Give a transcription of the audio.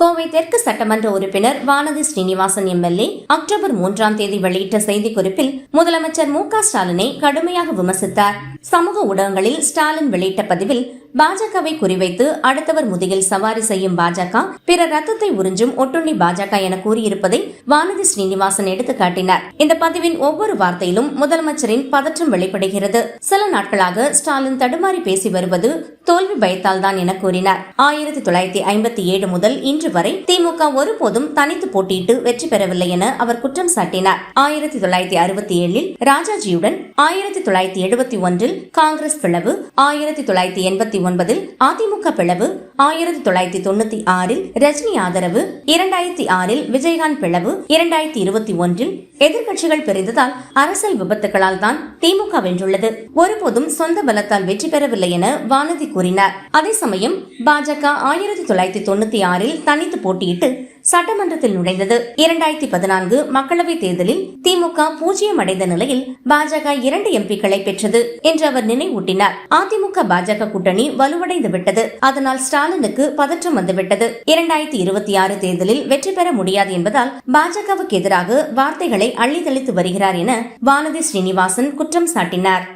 கோவை தெற்கு சட்டமன்ற உறுப்பினர் வானதி ஸ்ரீனிவாசன் எம்எல்ஏ அக்டோபர் 3ஆம் தேதி வெளியிட்ட செய்திக்குறிப்பில் முதலமைச்சர் மு.க. ஸ்டாலினை கடுமையாக விமர்சித்தார். சமூக ஊடகங்களில் ஸ்டாலின் வெளியிட்ட பதிவில் பாஜகவை குறிவைத்து அடுத்தவர் முதுகில் சவாரி செய்யும் பாஜக, பிற ரத்தத்தை உறிஞ்சும் ஒட்டுண்ணி பாஜக என கூறியிருப்பதை வானதி ஸ்ரீனிவாசன் எடுத்துக்காட்டினார். இந்த பதிவின் ஒவ்வொரு வார்த்தையிலும் முதலமைச்சரின் பதற்றம் வெளிப்படுகிறது. சில நாட்களாக ஸ்டாலின் தடுமாறி பேசி வருவது தோல்வி பயத்தால் தான் என கூறினார். 1957 முதல் இன்று வரை திமுக ஒருபோதும் தனித்து போட்டியிட்டு வெற்றி பெறவில்லை என அவர் குற்றம் சாட்டினார். 1967 ராஜாஜியுடன், 1971 காங்கிரஸ் பிளவு, 1989 அதிமுக பிளவு, 1996 ரஜினி ஆதரவு, 2006 விஜயகாந்த் பிளவு, 2021 எதிர்கட்சிகள் பிரிந்ததால் அரசியல் விபத்துகளால் தான் திமுக வென்றுள்ளது. ஒருபோதும் சொந்த பலத்தால் வெற்றி பெறவில்லை என வானதி கூறினார். அதே சமயம் பாஜக 1996 தனித்து போட்டியிட்டு சட்டமன்றத்தில் நுழைந்தது. 2014 மக்களவைத் தேர்தலில் திமுக 0 அடைந்த நிலையில் பாஜக 2 எம்பிக்களை பெற்றது என்று அவர் நினைவூட்டினார். அதிமுக பாஜக கூட்டணி வலுவடைந்து விட்டது. அதனால் ஸ்டாலினுக்கு பதற்றம் வந்துவிட்டது. 2026 தேர்தலில் வெற்றி பெற முடியாது என்பதால் பாஜகவுக்கு எதிராக வார்த்தைகளை அள்ளி தெளித்து வருகிறார் என வானதி ஸ்ரீனிவாசன் குற்றம் சாட்டினார்.